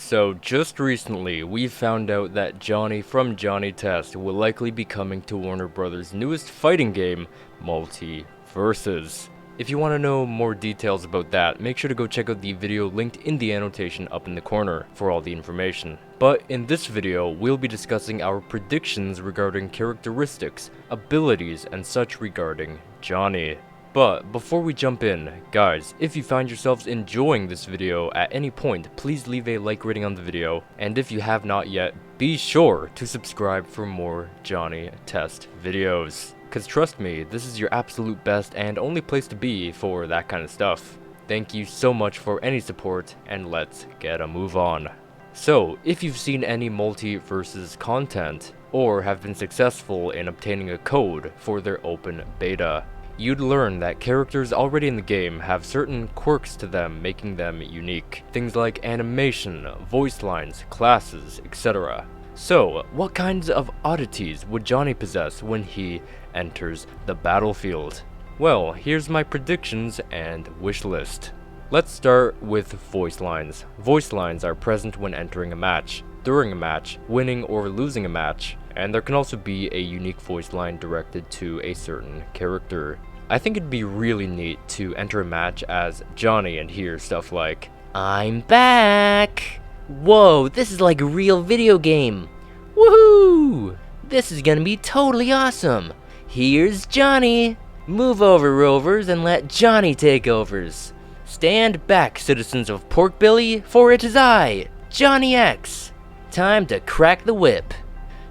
So just recently, we found out that Johnny from Johnny Test will likely be coming to Warner Bros.' newest fighting game, MultiVersus. If you want to know more details about that, make sure to go check out the video linked in the annotation up in the corner for all the information. But in this video, we'll be discussing our predictions regarding characteristics, abilities, and such regarding Johnny. But before we jump in, guys, if you find yourselves enjoying this video at any point, please leave a like rating on the video, and if you have not yet, be sure to subscribe for more Johnny Test videos. Cause trust me, this is your absolute best and only place to be for that kind of stuff. Thank you so much for any support, and let's get a move on. So, if you've seen any MultiVersus content, or have been successful in obtaining a code for their open beta, you'd learn that characters already in the game have certain quirks to them, making them unique. Things like animation, voice lines, classes, etc. So, what kinds of oddities would Johnny possess when he enters the battlefield? Well, here's my predictions and wish list. Let's start with voice lines. Voice lines are present when entering a match, during a match, winning or losing a match, and there can also be a unique voice line directed to a certain character. I think it'd be really neat to enter a match as Johnny and hear stuff like, "I'm back! Whoa, this is like a real video game! Woohoo! This is gonna be totally awesome! Here's Johnny! Move over, Rovers, and let Johnny take overs! Stand back, citizens of Porkbilly, for it is I, Johnny X! Time to crack the whip!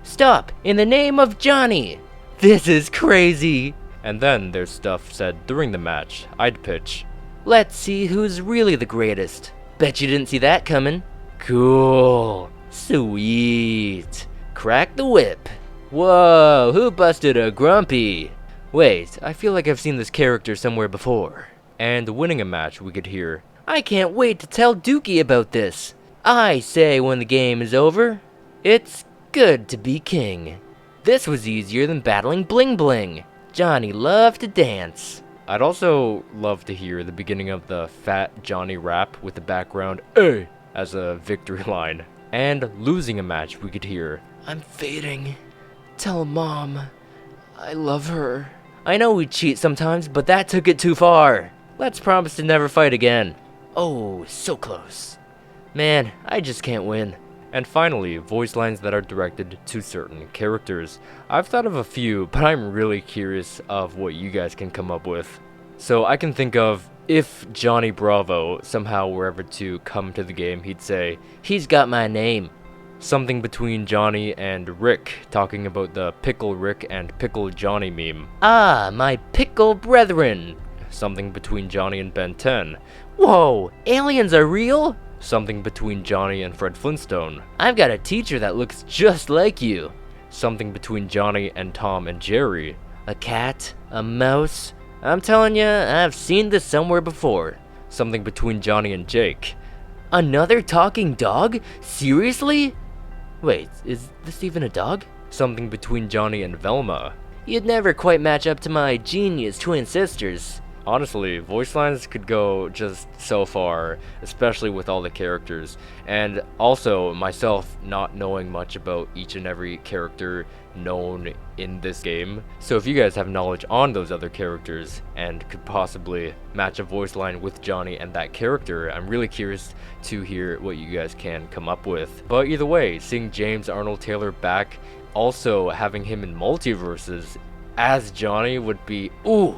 Stop, in the name of Johnny! This is crazy!" And then there's stuff said during the match. I'd pitch, "Let's see who's really the greatest. Bet you didn't see that coming. Cool. Sweet. Crack the whip. Whoa, who busted a grumpy? Wait, I feel like I've seen this character somewhere before." And winning a match, we could hear, "I can't wait to tell Dookie about this. I say when the game is over, it's good to be king. This was easier than battling Bling Bling. Johnny loved to dance." I'd also love to hear the beginning of the Fat Johnny rap with the background, "Hey!" as a victory line. And losing a match, we could hear, "I'm fading. Tell Mom I love her." I know we cheat sometimes, but that took it too far. Let's promise to never fight again. Oh, so close. Man, I just can't win. And finally, voice lines that are directed to certain characters. I've thought of a few, but I'm really curious of what you guys can come up with. So I can think of, if Johnny Bravo somehow were ever to come to the game, he'd say, "He's got my name." Something between Johnny and Rick, talking about the Pickle Rick and Pickle Johnny meme. "Ah, my pickle brethren." Something between Johnny and Ben 10. "Whoa, aliens are real?" Something between Johnny and Fred Flintstone. "I've got a teacher that looks just like you." Something between Johnny and Tom and Jerry. "A cat? A mouse? I'm telling ya, I've seen this somewhere before." Something between Johnny and Jake. "Another talking dog? Seriously? Wait, is this even a dog?" Something between Johnny and Velma. "You'd never quite match up to my genius twin sisters." Honestly, voice lines could go just so far, especially with all the characters, and also myself not knowing much about each and every character known in this game. So if you guys have knowledge on those other characters and could possibly match a voice line with Johnny and that character, I'm really curious to hear what you guys can come up with. But either way, seeing James Arnold Taylor back, also having him in MultiVersus as Johnny would be, ooh,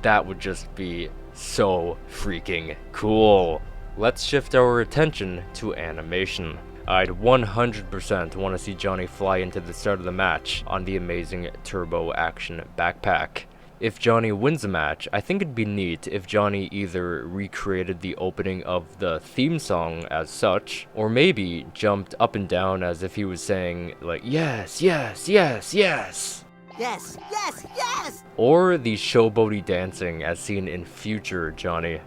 that would just be so freaking cool. Let's shift our attention to animation. I'd 100% want to see Johnny fly into the start of the match on the amazing Turbo Action backpack. If Johnny wins a match, I think it'd be neat if Johnny either recreated the opening of the theme song as such, or maybe jumped up and down as if he was saying, like, "Yes, yes, yes, yes." Yes, yes, yes! Or the showboaty dancing as seen in future Johnny.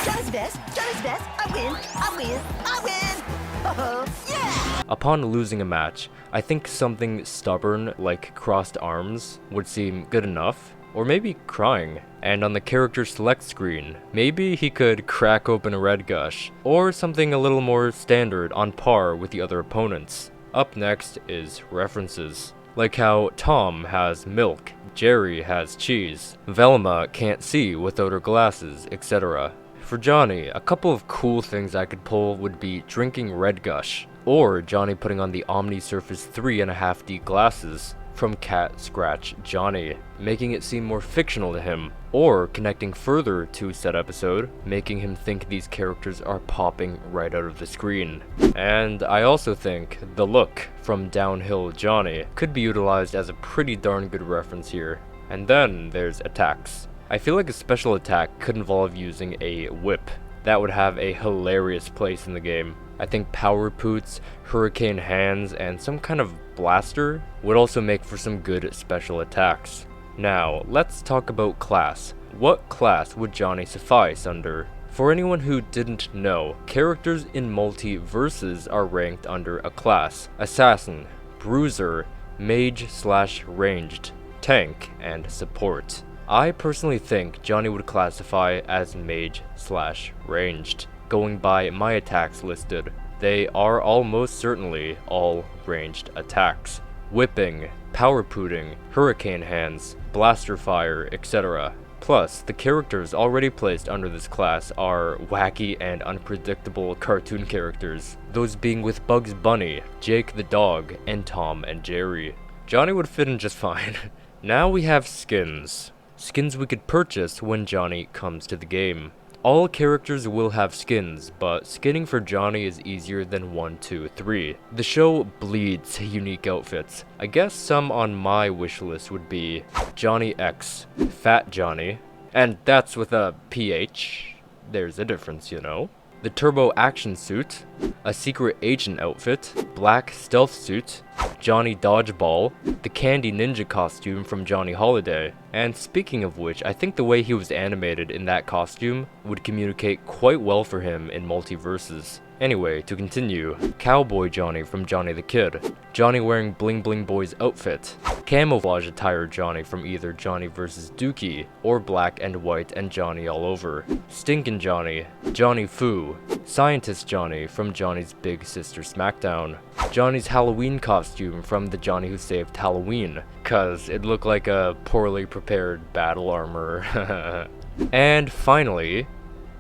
Johnny's best, I win, I win, I win! Oh, yeah! Upon losing a match, I think something stubborn like crossed arms would seem good enough, or maybe crying. And on the character select screen, maybe he could crack open a red gush, or something a little more standard on par with the other opponents. Up next is references, like how Tom has milk, Jerry has cheese, Velma can't see without her glasses, etc. For Johnny, a couple of cool things I could pull would be drinking red gush, or Johnny putting on the Omni Surface 3.5D glasses from Cat Scratch Johnny, making it seem more fictional to him, or connecting further to said episode, making him think these characters are popping right out of the screen. And I also think the look from Downhill Johnny could be utilized as a pretty darn good reference here. And then there's attacks. I feel like a special attack could involve using a whip. That would have a hilarious place in the game. I think Power Poots, Hurricane Hands, and some kind of blaster would also make for some good special attacks. Now, let's talk about class. What class would Johnny suffice under? For anyone who didn't know, characters in MultiVersus are ranked under a class: Assassin, Bruiser, Mage/Ranged, Tank, and Support. I personally think Johnny would classify as Mage/Ranged. Going by my attacks listed, they are almost certainly all ranged attacks. Whipping, Power Pooting, Hurricane Hands, Blaster Fire, etc. Plus, the characters already placed under this class are wacky and unpredictable cartoon characters, those being with Bugs Bunny, Jake the Dog, and Tom and Jerry. Johnny would fit in just fine. Now we have skins. Skins we could purchase when Johnny comes to the game. All characters will have skins, but skinning for Johnny is easier than 1, 2, 3. The show bleeds unique outfits. I guess some on my wish list would be Johnny X, Fat Johnny, and that's with a PH. There's a difference, you know. The Turbo Action Suit, a Secret Agent outfit, Black Stealth Suit, Johnny Dodgeball, the Candy Ninja costume from Johnny Holiday. And speaking of which, I think the way he was animated in that costume would communicate quite well for him in MultiVersus. Anyway, to continue, Cowboy Johnny from Johnny the Kid, Johnny wearing Bling Bling Boy's outfit, camouflage attire Johnny from either Johnny vs. Dookie, or Black and White and Johnny All Over, Stinkin' Johnny, Johnny Foo, Scientist Johnny from Johnny's Big Sister Smackdown, Johnny's Halloween costume from the Johnny Who Saved Halloween, cause it looked like a poorly prepared battle armor. And finally,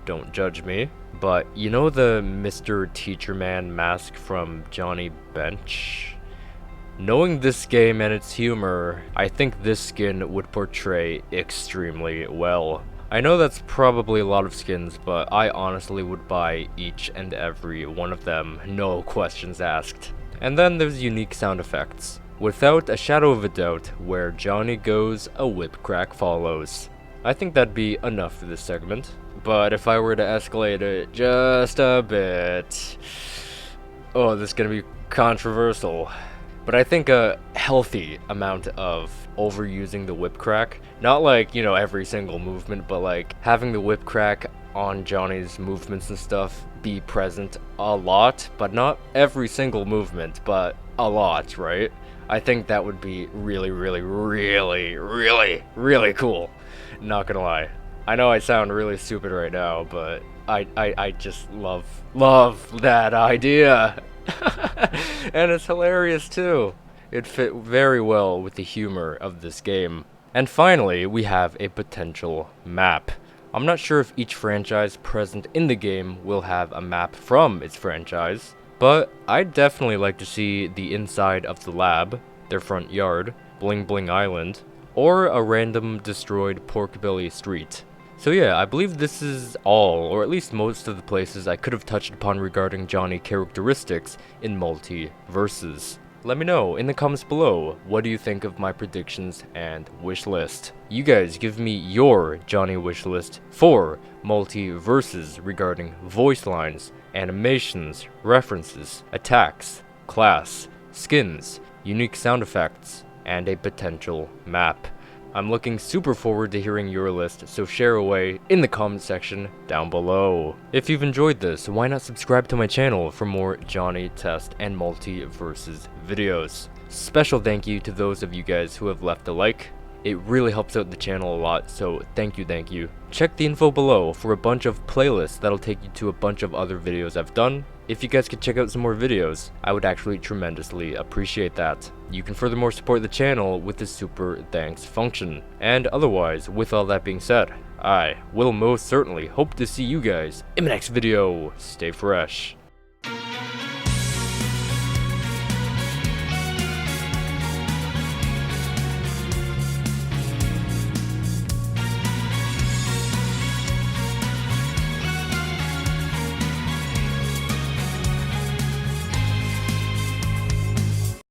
don't judge me, but you know the Mr. Teacher Man mask from Johnny Bench? Knowing this game and its humor, I think this skin would portray extremely well. I know that's probably a lot of skins, but I honestly would buy each and every one of them, no questions asked. And then there's unique sound effects. Without a shadow of a doubt, where Johnny goes, a whip crack follows. I think that'd be enough for this segment. But if I were to escalate it just a bit... Oh, this is gonna be controversial. But I think a healthy amount of overusing the whip crack. Not like, you know, every single movement, but like having the whip crack on Johnny's movements and stuff be present a lot. But not every single movement, but a lot, right? I think that would be really, really, really, really, really cool. Not gonna lie. I know I sound really stupid right now, but I just love that idea. And it's hilarious too. It fit very well with the humor of this game. And finally, we have a potential map. I'm not sure if each franchise present in the game will have a map from its franchise, but I'd definitely like to see the inside of the lab, their front yard, Bling Bling Island, or a random destroyed Porkbelly Street. So yeah, I believe this is all, or at least most of the places I could have touched upon regarding Johnny characteristics in MultiVersus. Let me know in the comments below, what do you think of my predictions and wish list? You guys give me your Johnny wish list for MultiVersus regarding voice lines, animations, references, attacks, class, skins, unique sound effects, and a potential map. I'm looking super forward to hearing your list, so share away in the comment section down below. If you've enjoyed this, why not subscribe to my channel for more Johnny Test and MultiVersus videos. Special thank you to those of you guys who have left a like. It really helps out the channel a lot, so thank you, thank you. Check the info below for a bunch of playlists that'll take you to a bunch of other videos I've done. If you guys could check out some more videos, I would actually tremendously appreciate that. You can furthermore support the channel with the super thanks function. And otherwise, with all that being said, I will most certainly hope to see you guys in the next video. Stay fresh.